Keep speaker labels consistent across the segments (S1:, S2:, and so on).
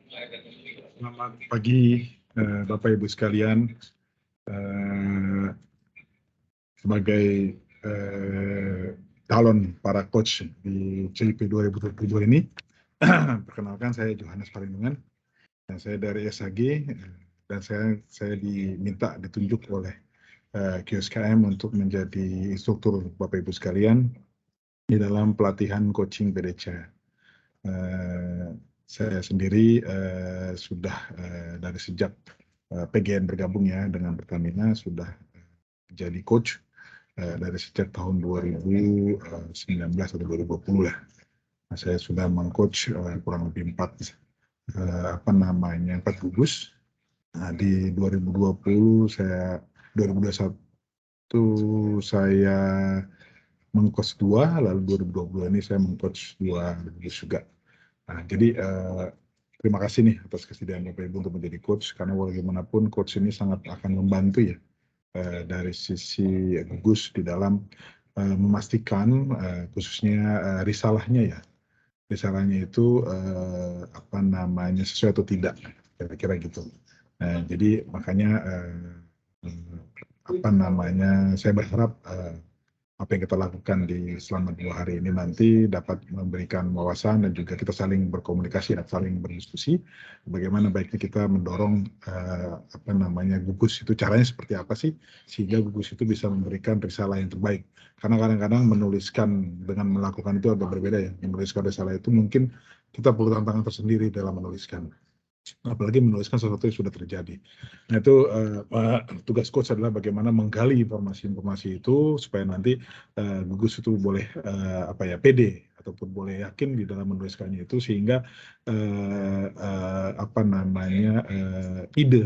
S1: Selamat pagi Bapak Ibu sekalian. Sebagai calon para coach di CIP 2022 ini, perkenalkan saya Johannes Parindungan, dan saya dari SHG, dan saya ditunjuk oleh QSKM untuk menjadi instruktur Bapak Ibu sekalian di dalam pelatihan coaching PDC. Saya sendiri sudah dari sejak PGN bergabung ya dengan Pertamina, sudah jadi coach dari sejak tahun 2019 atau 2020 lah. Nah, saya sudah mengcoach kurang lebih 4 gugus. Nah, di 2021 saya mengcoach 2, lalu 2022 ini saya mengcoach 2 gugus juga. Nah, jadi terima kasih nih atas kesediaan Bapak Ibu untuk menjadi coach, karena bagaimanapun coach ini sangat akan membantu ya dari sisi gugus di dalam memastikan khususnya risalahnya ya. Risalahnya itu sesuai atau tidak, kira-kira gitu. Jadi makanya saya berharap apa yang kita lakukan di selama 2 hari ini nanti dapat memberikan wawasan dan juga kita saling berkomunikasi dan saling berdiskusi bagaimana baiknya kita mendorong gugus itu caranya seperti apa sih sehingga gugus itu bisa memberikan risalah yang terbaik. Karena kadang-kadang menuliskan dengan melakukan itu agak berbeda ya. Menuliskan risalah itu mungkin kita perlu tantangan tersendiri dalam menuliskan, apalagi menuliskan sesuatu yang sudah terjadi. Nah, itu tugas coach adalah bagaimana menggali informasi-informasi itu supaya nanti gugus itu boleh pede ataupun boleh yakin di dalam menuliskannya itu, sehingga ide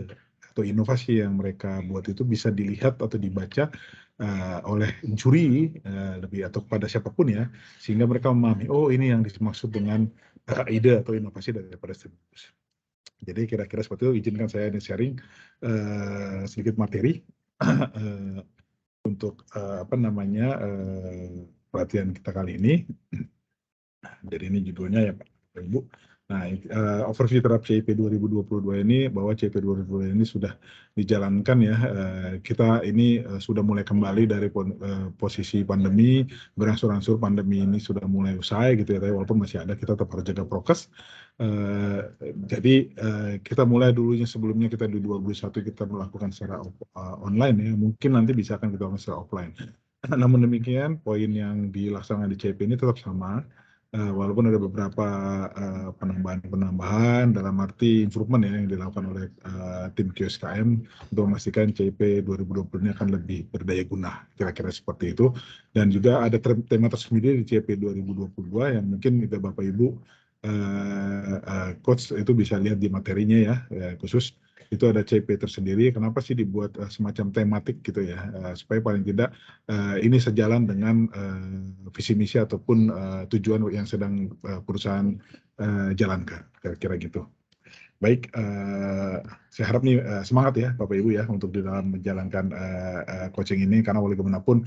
S1: atau inovasi yang mereka buat itu bisa dilihat atau dibaca oleh juri lebih atau kepada siapapun ya, sehingga mereka memahami, oh ini yang dimaksud dengan ide atau inovasi daripada gugus. Jadi kira-kira seperti itu. Izinkan saya sharing sedikit materi untuk pelatihan kita kali ini. Jadi ini judulnya ya Pak Ibu. Nah, overview terhadap CIP 2022 ini, bahwa CIP 2022 ini sudah dijalankan ya. Kita ini sudah mulai kembali dari posisi pandemi, berangsur-angsur pandemi ini sudah mulai usai gitu ya, tapi walaupun masih ada, kita tetap harus jaga prokes. Jadi kita mulai dulunya, sebelumnya kita di 2021 kita melakukan secara online ya, mungkin nanti bisa akan kita lakukan secara offline. Namun demikian, poin yang dilaksanakan di CIP ini tetap sama. Walaupun ada beberapa penambahan dalam arti improvement ya yang dilakukan oleh tim QSKM untuk memastikan CIP 2020 ini akan lebih berdaya guna, kira-kira seperti itu. Dan juga ada tema tersendiri di CIP 2022 yang mungkin Bapak Ibu coach itu bisa lihat di materinya ya, khusus itu ada CIP tersendiri. Kenapa sih dibuat semacam tematik gitu ya, supaya paling tidak ini sejalan dengan visi misi ataupun tujuan yang sedang perusahaan jalankan, kira-kira gitu. Baik, saya harap nih semangat ya Bapak Ibu ya untuk di dalam menjalankan coaching ini, karena bagaimanapun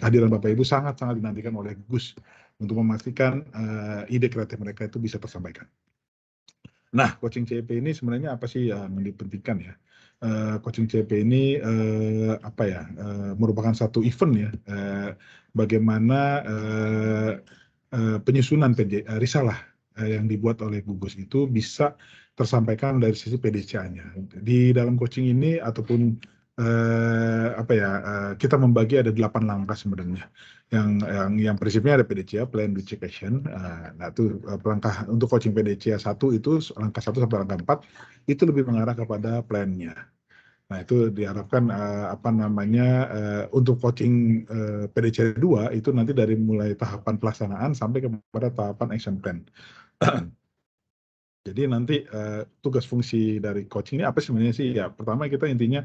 S1: kehadiran Bapak Ibu sangat-sangat dinantikan oleh Gus untuk memastikan ide kreatif mereka itu bisa tersampaikan. Nah, coaching CIP ini sebenarnya apa sih yang dipentingkan ya? Coaching CIP ini merupakan satu event ya, bagaimana penyusunan risalah yang dibuat oleh gugus itu bisa tersampaikan dari sisi PDCA-nya. Di dalam coaching ini ataupun kita membagi ada 8 langkah sebenarnya. Yang prinsipnya ada PDCA, Plan, Do, Check, Action. Nah, itu langkah untuk coaching PDCA 1 itu langkah 1 sampai langkah 4 itu lebih mengarah kepada plan-nya. Nah, itu diharapkan untuk coaching PDCA 2 itu nanti dari mulai tahapan pelaksanaan sampai kepada tahapan action plan. Jadi nanti tugas fungsi dari coaching ini apa sebenarnya sih? Ya, pertama kita intinya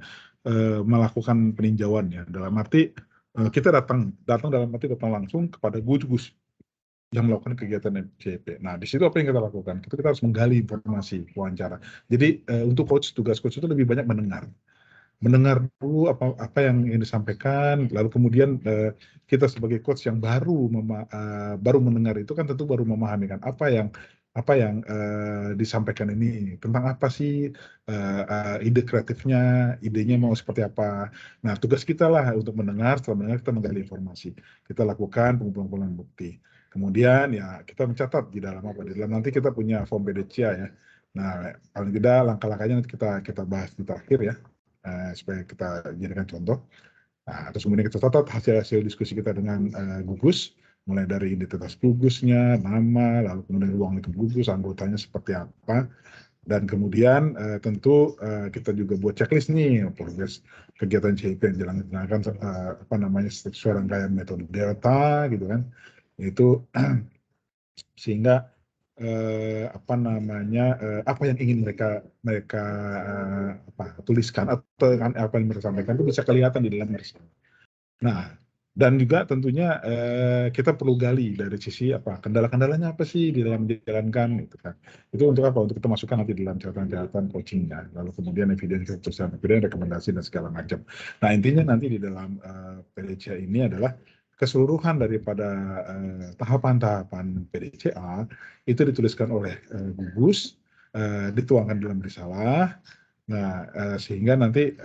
S1: melakukan peninjauan ya, dalam arti kita datang langsung kepada gugus yang melakukan kegiatan CIP. Nah, di situ apa yang kita lakukan? Kita harus menggali informasi, wawancara. Jadi untuk tugas coach itu lebih banyak mendengar mendengar dulu apa yang ingin disampaikan, lalu kemudian kita sebagai coach yang baru mendengar itu kan tentu baru memahami kan apa yang disampaikan ini tentang apa sih ide kreatifnya, idenya mau seperti apa. Nah, tugas kita lah untuk mendengar, setelah mendengar kita menggali informasi. Kita lakukan pengumpulan bukti. Kemudian ya kita mencatat di dalam apa? Di dalam nanti kita punya form PDCA ya. Nah, paling tidak langkah-langkahnya nanti kita bahas di terakhir ya, supaya kita jadikan contoh. Nah, terus kemudian kita catat hasil-hasil diskusi kita dengan gugus, mulai dari identitas gugusnya, nama, lalu kemudian ruang lingkup gugus, anggotanya seperti apa, dan kemudian tentu kita juga buat checklist nih progres kegiatan CIP yang dilaksanakan sesuai rangkaian metode Delta gitu kan, itu sehingga apa yang ingin mereka tuliskan atau apa yang mereka sampaikan itu bisa kelihatan di dalam media. Nah, dan juga tentunya kita perlu gali dari sisi apa kendala-kendalanya apa sih di dalam menjalankan itu kan. Itu untuk apa? Untuk kita masukkan nanti dalam catatan-catatan coachingnya. Lalu kemudian evidence, kemudian rekomendasi dan segala macam. Nah, intinya nanti di dalam PDCA ini adalah keseluruhan daripada tahapan-tahapan PDCA itu dituliskan oleh gugus, dituangkan dalam risalah. Nah, sehingga nanti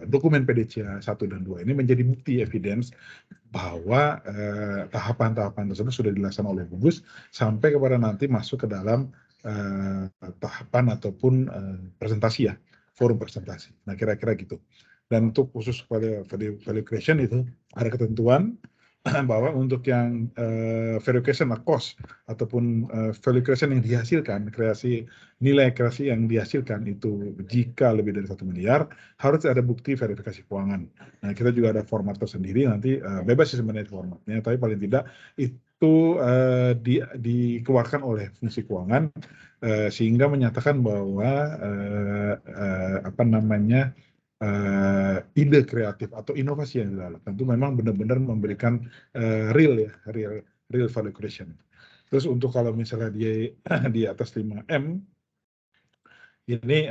S1: dokumen PDCA 1 dan 2 ini menjadi bukti evidence bahwa tahapan-tahapan tersebut sudah dilaksanakan oleh gugus sampai kepada nanti masuk ke dalam tahapan ataupun presentasi ya, forum presentasi. Nah, kira-kira gitu. Dan untuk khusus value creation itu ada ketentuan bahwa untuk yang value creation cost ataupun value creation yang dihasilkan, nilai kreasi yang dihasilkan itu jika lebih dari 1 miliar, harus ada bukti verifikasi keuangan. Nah, kita juga ada format tersendiri, nanti bebas sih sebenarnya formatnya, tapi paling tidak itu dikeluarkan oleh fungsi keuangan sehingga menyatakan bahwa ide kreatif atau inovasi yang dilakukan itu memang benar-benar memberikan real value creation. Terus untuk kalau misalnya di atas 5M ini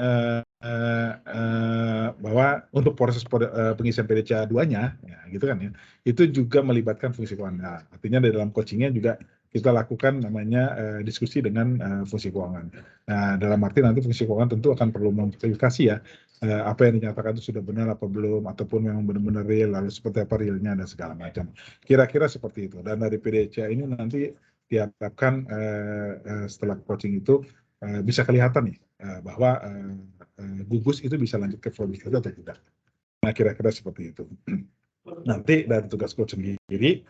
S1: bahwa untuk proses pengisian PDCA 2-nya, ya, gitu kan ya, itu juga melibatkan fungsi keuangan. Nah, artinya di dalam coachingnya juga kita lakukan namanya diskusi dengan fungsi keuangan. Nah, dalam arti nanti fungsi keuangan tentu akan perlu memverifikasi ya, apa yang dinyatakan itu sudah benar apa belum, ataupun memang benar-benar real, lalu seperti apa realnya dan segala macam. Kira-kira seperti itu. Dan dari PDCA ini nanti diharapkan setelah coaching itu bisa kelihatan nih bahwa gugus itu bisa lanjut ke prodi atau tidak. Nah, kira-kira seperti itu. Nanti dari tugas coach sendiri,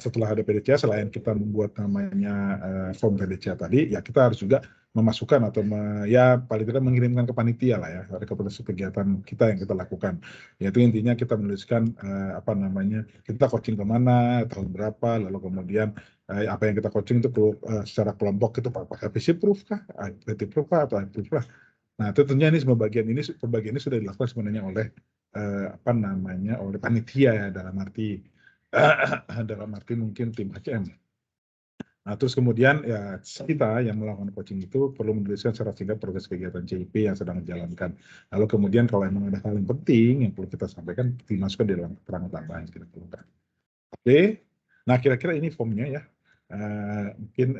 S1: setelah ada PDCA, selain kita membuat namanya form PDCA tadi, ya kita harus juga memasukkan atau ya paling tidak mengirimkan ke panitia lah ya, rekomendasi kegiatan kita yang kita lakukan. Yaitu intinya kita menuliskan kita coaching kemana, tahun berapa, lalu kemudian apa yang kita coaching itu secara kelompok itu pakai PC proof kah, IT proof kah, atau IT proof kah. Nah, tentunya ini pembagian ini sudah dilakukan sebenarnya oleh oleh panitia ya, dalam arti mungkin tim HCM. Nah, terus kemudian ya kita yang melakukan coaching itu perlu menuliskan secara singkat progres kegiatan CIP yang sedang dijalankan. Lalu kemudian kalau memang ada hal yang penting yang perlu kita sampaikan, dimasukkan di dalam keterangan tambahan yang kita perlukan. Oke, nah kira-kira ini formnya ya. Mungkin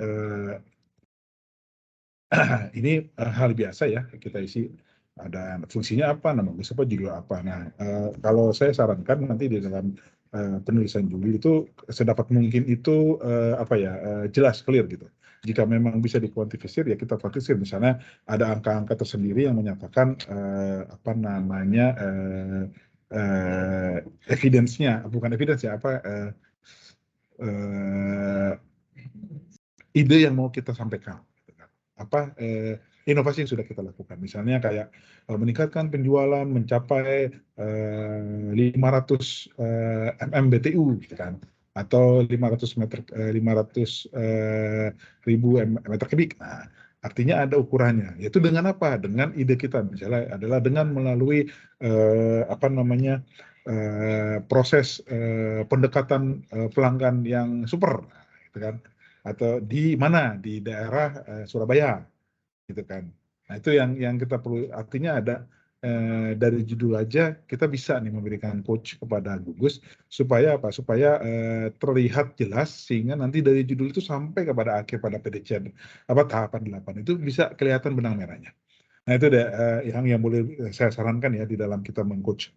S1: ini hal biasa ya, kita isi ada fungsinya apa, nama siapa, judul apa. Nah, kalau saya sarankan nanti di dalam penulisan judul itu sedapat mungkin itu jelas, clear gitu. Jika memang bisa dikuantifisir ya kita kuantifisir. Misalnya ada angka-angka tersendiri yang menyatakan evidence-nya, bukan evidence ya, ide yang mau kita sampaikan. Inovasi yang sudah kita lakukan. Misalnya kayak meningkatkan penjualan mencapai 500 MMBTU gitu kan, atau 500 ribu meter kubik. Nah, artinya ada ukurannya. Yaitu dengan apa? Dengan ide kita misalnya adalah dengan melalui proses pendekatan pelanggan yang super, gitu kan? Atau di mana, di daerah Surabaya gitu kan. Nah, itu yang kita perlu, artinya ada dari judul aja kita bisa nih memberikan coach kepada gugus supaya apa? Supaya terlihat jelas sehingga nanti dari judul itu sampai kepada akhir pada PDC tahapan 8 itu bisa kelihatan benang merahnya. Nah itu deh yang boleh saya sarankan ya di dalam kita meng-coach.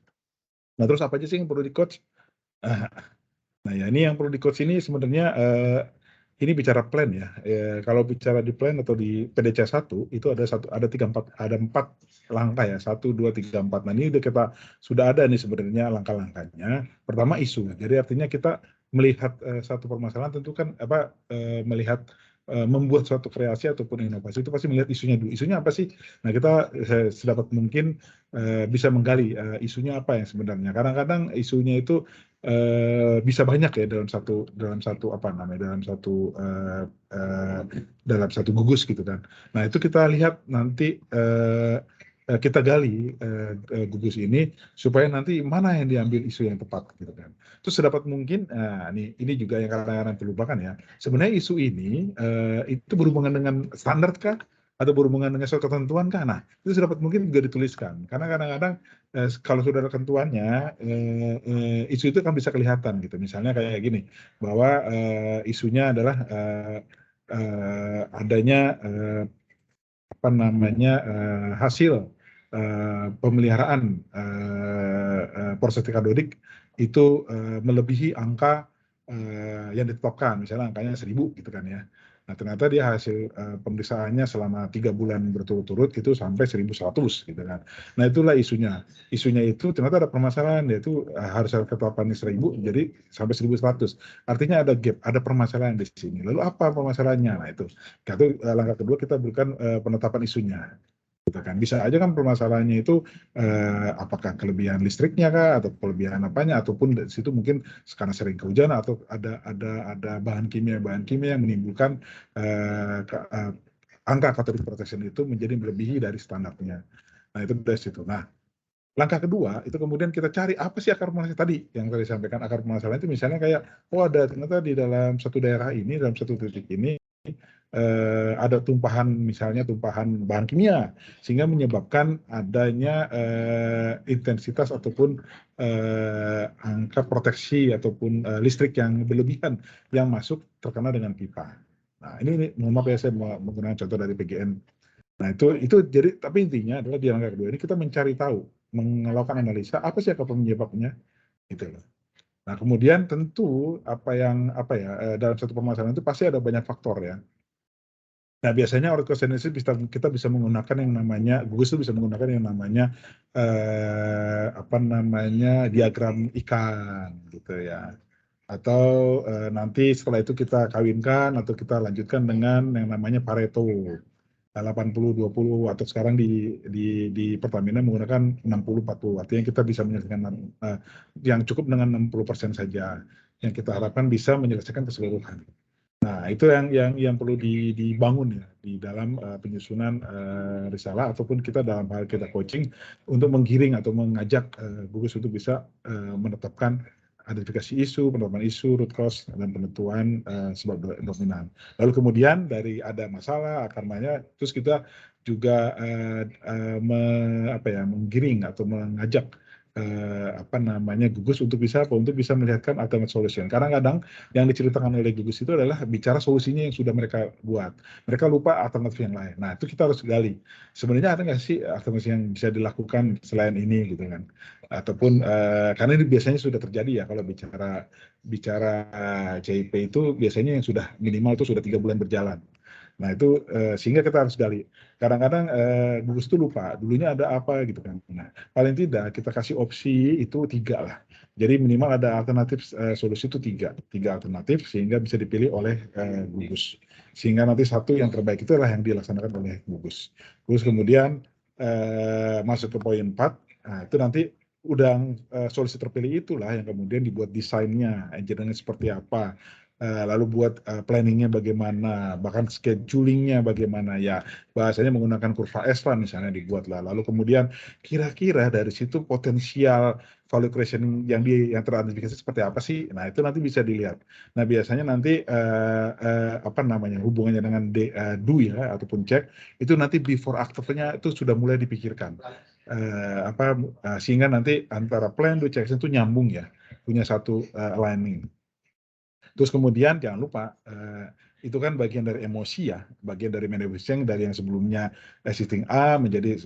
S1: Nah terus apa aja sih yang perlu di-coach? Nah ya ini yang perlu di-coach ini sebenarnya ini bicara plan ya. Kalau bicara di plan atau di PDC 1 itu ada 4 langkah ya. 1, 2, 3, 4. Nah ini sudah ada nih sebenarnya langkah-langkahnya. Pertama isu. Jadi artinya kita melihat satu permasalahan tentu kan melihat membuat suatu kreasi ataupun inovasi itu pasti melihat isunya dulu. Isunya apa sih? Nah kita sedapat mungkin bisa menggali isunya apa yang sebenarnya. Kadang-kadang isunya itu bisa banyak ya dalam satu gugus gitu kan. Nah itu kita lihat nanti kita gali gugus ini supaya nanti mana yang diambil isu yang tepat gitu kan. Terus sedapat mungkin ini juga yang kadang-kadang terlupakan ya. Sebenarnya isu ini itu berhubungan dengan standar kah atau berhubungan dengan suatu ketentuan kah? Nah itu sedapat mungkin juga dituliskan karena kadang-kadang kalau sudah ada ketentuannya isu itu kan bisa kelihatan gitu. Misalnya kayak gini bahwa isunya adalah adanya hasil pemeliharaan proses katodik itu melebihi angka yang ditetapkan, misalnya angkanya 1000 gitu kan ya. Nah ternyata dia hasil pemeriksaannya selama 3 bulan berturut-turut itu sampai 1100 gitu kan. Nah itulah isunya. Isunya itu ternyata ada permasalahan, yaitu harus ketetapan 1000 jadi sampai 1100. Artinya ada gap, ada permasalahan di sini. Lalu apa permasalahannya? Nah itu langkah kedua kita berikan penetapan isunya. Gitu kan. Bisa aja kan permasalahannya itu apakah kelebihan listriknya kah atau kelebihan apanya ataupun dari situ mungkin karena sering kehujanan atau ada bahan kimia yang menimbulkan angka cathodic protection itu menjadi melebihi dari standarnya. Nah itu dari situ. Nah langkah kedua itu kemudian kita cari apa sih akar permasalahan tadi yang tadi sampaikan. Akar permasalahan itu misalnya kayak ternyata di dalam satu daerah ini, dalam satu titik ini ada misalnya tumpahan bahan kimia sehingga menyebabkan adanya intensitas ataupun angka proteksi ataupun listrik yang berlebihan yang masuk terkena dengan pipa. Nah ini mohon maaf ya saya menggunakan contoh dari PGN. Nah itu jadi tapi intinya adalah di langkah kedua ini kita mencari tahu, melakukan analisa apa sih akar penyebabnya gitu loh. Nah kemudian tentu dalam satu permasalahan itu pasti ada banyak faktor ya. Nah biasanya ortogenesis kita bisa menggunakan yang namanya gugus itu bisa menggunakan yang namanya diagram ikan gitu ya. Atau nanti setelah itu kita kawinkan atau kita lanjutkan dengan yang namanya Pareto 80-20 atau sekarang di Pertamina menggunakan 60-40. Artinya kita bisa menyelesaikan yang cukup dengan 60% saja yang kita harapkan bisa menyelesaikan keseluruhan. Nah, itu yang perlu dibangun ya di dalam penyusunan risalah ataupun kita dalam hal kita coaching untuk menggiring atau mengajak gugus untuk bisa menetapkan identifikasi isu, penetapan isu, root cause, dan penentuan sebab dominan. Lalu kemudian dari ada masalah akarnya, terus kita juga menggiring atau mengajak gugus untuk bisa melihatkan alternate solution. Kadang-kadang yang diceritakan oleh gugus itu adalah bicara solusinya yang sudah mereka buat. Mereka lupa alternatif yang lain. Nah itu kita harus gali. Sebenarnya ada nggak sih alternatif yang bisa dilakukan selain ini gitu kan? Ataupun karena ini biasanya sudah terjadi ya kalau bicara CIP itu biasanya yang sudah minimal itu sudah 3 bulan berjalan. Nah itu sehingga kita harus gali. Kadang-kadang gugus itu lupa dulunya ada apa gitu kan. Nah paling tidak kita kasih opsi itu 3 lah. Jadi minimal ada alternatif solusi itu 3 alternatif sehingga bisa dipilih oleh gugus. Sehingga nanti satu yang terbaik itu adalah yang dilaksanakan oleh gugus. Terus kemudian masuk ke poin 4, nah itu nanti udah solusi terpilih itulah yang kemudian dibuat desainnya, engineering seperti apa. Lalu buat planningnya bagaimana, bahkan schedulingnya bagaimana ya, bahasanya menggunakan kurva S lah misalnya dibuatlah. Lalu kemudian kira-kira dari situ potensial value creation yang teridentifikasi seperti apa sih? Nah itu nanti bisa dilihat. Nah biasanya nanti hubungannya dengan do ya ataupun check itu nanti before afternya itu sudah mulai dipikirkan. sehingga nanti antara plan, do, check, action itu nyambung ya, punya satu aligning. Terus kemudian jangan lupa itu kan bagian dari emosi ya, bagian dari manifesting dari yang sebelumnya existing A menjadi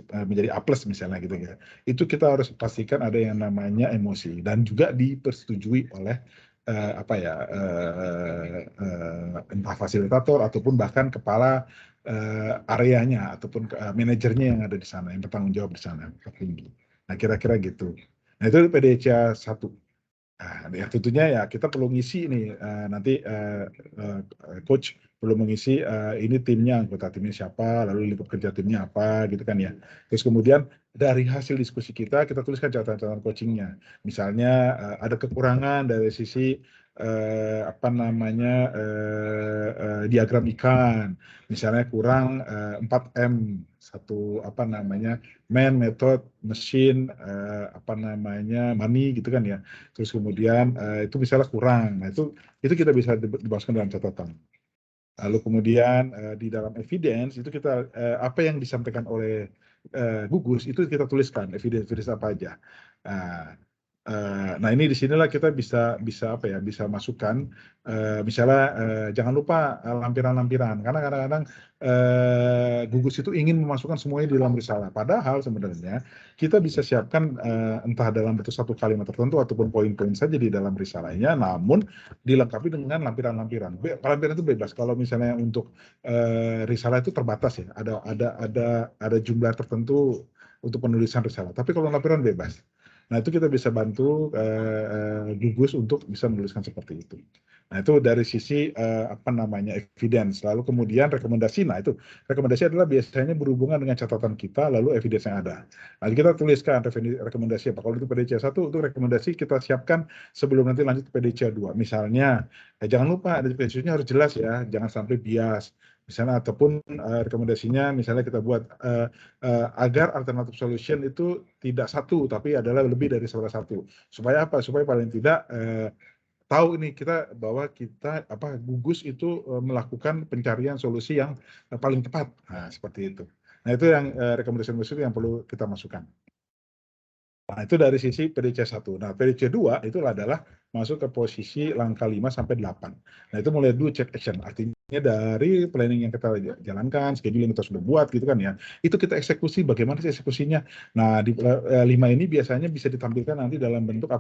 S1: A plus misalnya gitu ya. Itu kita harus pastikan ada yang namanya emosi dan juga dipersetujui oleh entah fasilitator ataupun bahkan kepala areanya ataupun manajernya yang ada di sana, yang bertanggung jawab di sana tertinggi. Nah kira-kira gitu. Nah itu PDCA 1. Nah, ya tentunya ya kita perlu ngisi nih nanti coach perlu mengisi ini timnya, anggota timnya siapa, lalu lingkup kerja timnya apa gitu kan ya. Terus kemudian dari hasil diskusi kita tuliskan catatan-catatan coachingnya. Misalnya ada kekurangan dari sisi diagram ikan, misalnya kurang 4M, satu man, method, mesin, money gitu kan ya. Terus kemudian itu misalnya kurang, nah itu kita bisa dimasukkan dalam catatan. Lalu kemudian di dalam evidence itu kita apa yang disampaikan oleh gugus itu kita tuliskan evidence apa aja. Nah ini disinilah kita bisa masukkan misalnya jangan lupa lampiran-lampiran karena kadang-kadang gugus itu ingin memasukkan semuanya di dalam risalah. Padahal sebenarnya kita bisa siapkan entah dalam bentuk satu kalimat tertentu ataupun poin-poin saja di dalam risalahnya, namun dilengkapi dengan lampiran-lampiran. Lampiran itu bebas. Kalau misalnya untuk risalah itu terbatas ya, ada jumlah tertentu untuk penulisan risalah. Tapi kalau lampiran bebas. Nah itu kita bisa bantu gugus untuk bisa menuliskan seperti itu. Nah itu dari sisi evidence. Lalu kemudian rekomendasi. Nah itu rekomendasi adalah biasanya berhubungan dengan catatan kita lalu evidence yang ada. Nanti kita tuliskan rekomendasi apa. Kalau itu PDCA 1 itu rekomendasi kita siapkan sebelum nanti lanjut ke PDCA 2. Misalnya jangan lupa PDCA-nya harus jelas ya, jangan sampai bias. Misalnya ataupun rekomendasinya misalnya kita buat agar alternative solution itu tidak satu tapi adalah lebih dari salah satu. Supaya apa? Supaya paling tidak tahu ini kita bahwa kita gugus itu melakukan pencarian solusi yang paling tepat. Nah, seperti itu. Nah, itu yang rekomendasi yang perlu kita masukkan. Nah, itu dari sisi PDC 1. Nah, PDC 2 itu adalah masuk ke posisi langkah 5 sampai 8. Nah, itu mulai do, check, action. Artinya dari planning yang kita jalankan, schedule yang kita sudah buat gitu kan ya. Itu kita eksekusi, bagaimana sih eksekusinya? Nah, di 5 ini biasanya bisa ditampilkan nanti dalam bentuk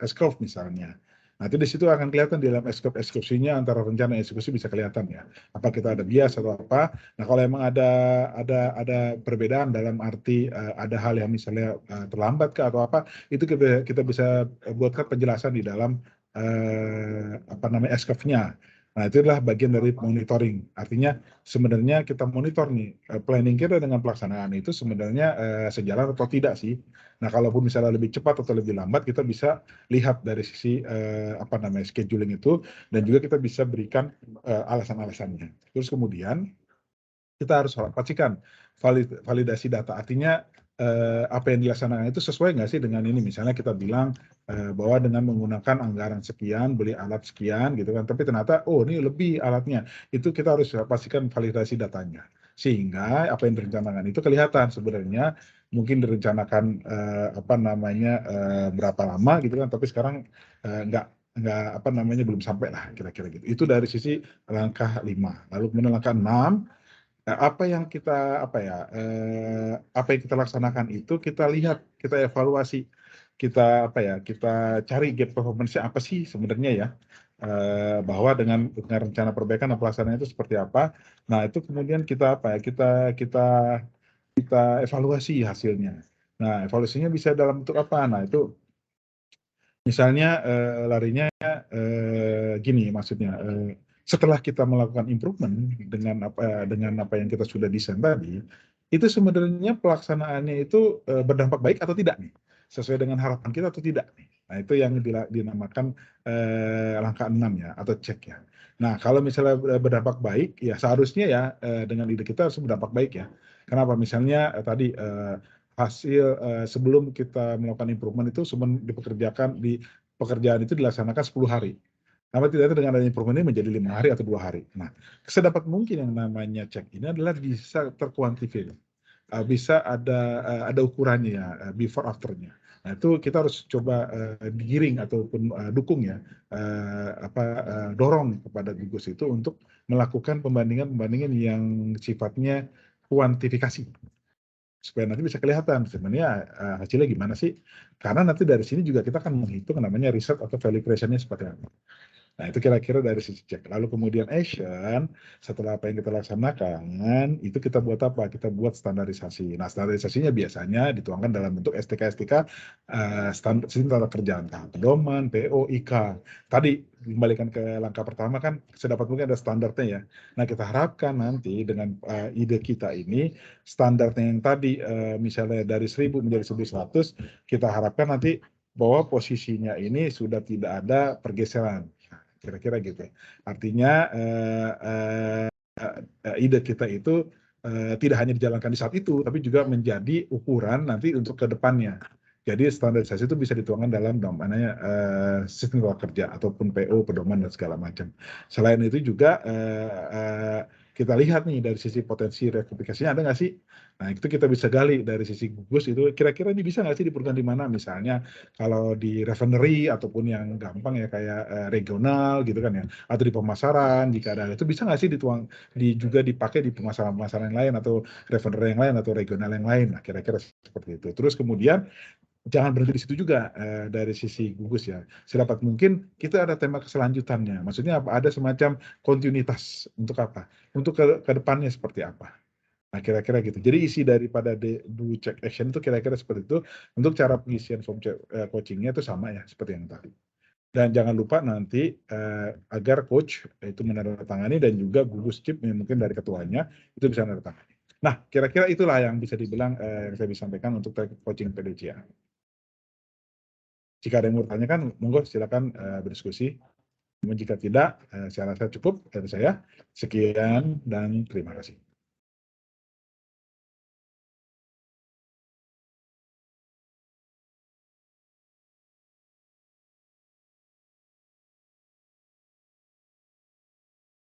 S1: S-curve misalnya. Nah, itu di situ akan kelihatan di dalam eksekusinya antara rencana dan eksekusi bisa kelihatan ya. Apa kita ada bias atau apa. Nah, kalau emang ada perbedaan dalam arti ada hal yang misalnya terlambat atau apa, itu kita bisa buatkan penjelasan di dalam S-curve-nya. Nah, itu adalah bagian dari monitoring. Artinya sebenarnya kita monitor nih planning kita dengan pelaksanaan itu sebenarnya sejalan atau tidak sih. Nah, kalaupun misalnya lebih cepat atau lebih lambat, kita bisa lihat dari sisi scheduling itu dan juga kita bisa berikan alasan-alasannya. Terus kemudian kita harus pastikan validasi data. Artinya apa yang dilaksanakan itu sesuai nggak sih dengan ini? Misalnya kita bilang bahwa dengan menggunakan anggaran sekian, beli alat sekian gitu kan. Tapi ternyata, oh ini lebih alatnya. Itu kita harus pastikan validasi datanya. Sehingga apa yang direncanakan itu kelihatan sebenarnya mungkin direncanakan berapa lama gitu kan. Tapi sekarang nggak belum sampai lah kira-kira gitu. Itu dari sisi langkah 5. Lalu kemudian langkah 6. Apa yang kita laksanakan itu kita lihat, kita evaluasi, kita cari gap performance-nya apa sih sebenarnya ya, bahwa dengan rencana perbaikan dan pelaksanaan itu seperti apa. Nah itu kemudian kita evaluasi hasilnya. Nah evaluasinya bisa dalam bentuk apa? Nah itu misalnya larinya gini maksudnya. Setelah kita melakukan improvement dengan apa yang kita sudah desain tadi, itu sebenarnya pelaksanaannya itu berdampak baik atau tidak nih, sesuai dengan harapan kita atau tidak nih. Nah itu yang dinamakan langkah 6 ya atau cek ya. Nah kalau misalnya berdampak baik ya seharusnya ya dengan ide kita harus berdampak baik ya. Kenapa? Misalnya tadi hasil sebelum kita melakukan improvement itu di pekerjaan itu dilaksanakan 10 hari. Nama tidak itu dengan adanya improvement ini menjadi 5 hari atau 2 hari. Nah, sedapat mungkin yang namanya cek ini adalah bisa terkuantifikasi. bisa ada ukurannya ya, before after-nya. Nah, itu kita harus coba giring ataupun dukung ya, dorong kepada gugus itu untuk melakukan pembandingan-pembandingan yang sifatnya kuantifikasi. Supaya nanti bisa kelihatan sebenarnya hasilnya gimana sih. Karena nanti dari sini juga kita akan menghitung namanya riset atau value creation-nya seperti apa. Nah, itu kira-kira dari sisi cek. Lalu kemudian action, setelah apa yang kita laksanakan, itu kita buat apa? Kita buat standarisasi. Nah, standarisasinya biasanya dituangkan dalam bentuk STK-STK, standar kerjaan, pedoman, PO, IK. Tadi, kembalikan ke langkah pertama kan, sedapat mungkin ada standarnya ya. Nah, kita harapkan nanti dengan ide kita ini, standarnya yang tadi, misalnya dari 1000 menjadi 1100, kita harapkan nanti bahwa posisinya ini sudah tidak ada pergeseran. Kira-kira gitu. Artinya ide kita itu tidak hanya dijalankan di saat itu, tapi juga menjadi ukuran nanti untuk ke depannya. Jadi standarisasi itu bisa dituangkan dalam namanya sistem kerja ataupun PO, pedoman dan segala macam. Selain itu juga kita lihat nih dari sisi potensi replikasinya ada nggak sih? Nah itu kita bisa gali dari sisi gugus itu kira-kira ini bisa nggak sih diperlukan di mana? Misalnya kalau di refinery ataupun yang gampang ya kayak regional gitu kan ya, atau di pemasaran jika ada itu bisa nggak sih juga dipakai di pemasaran-pemasaran yang lain atau refinery yang lain atau regional yang lain. Nah kira-kira seperti itu. Terus kemudian jangan berhenti di situ juga dari sisi gugus ya. Sedapat mungkin kita ada tema keselanjutannya. Maksudnya apa? Ada semacam kontinuitas untuk apa? Untuk ke depannya seperti apa? Nah, kira-kira gitu. Jadi isi daripada do check action itu kira-kira seperti itu. Untuk cara pengisian form coachingnya itu sama ya, seperti yang tadi. Dan jangan lupa nanti agar coach itu menandatangani dan juga gugus chip yang mungkin dari ketuanya itu bisa menandatangani. Nah, kira-kira itulah yang bisa dibilang yang saya bisa sampaikan untuk coaching PDCA. Jika ada yang mau tanyakan, monggo silakan berdiskusi. Namun jika tidak, saya rasa cukup dari saya. Sekian dan terima kasih.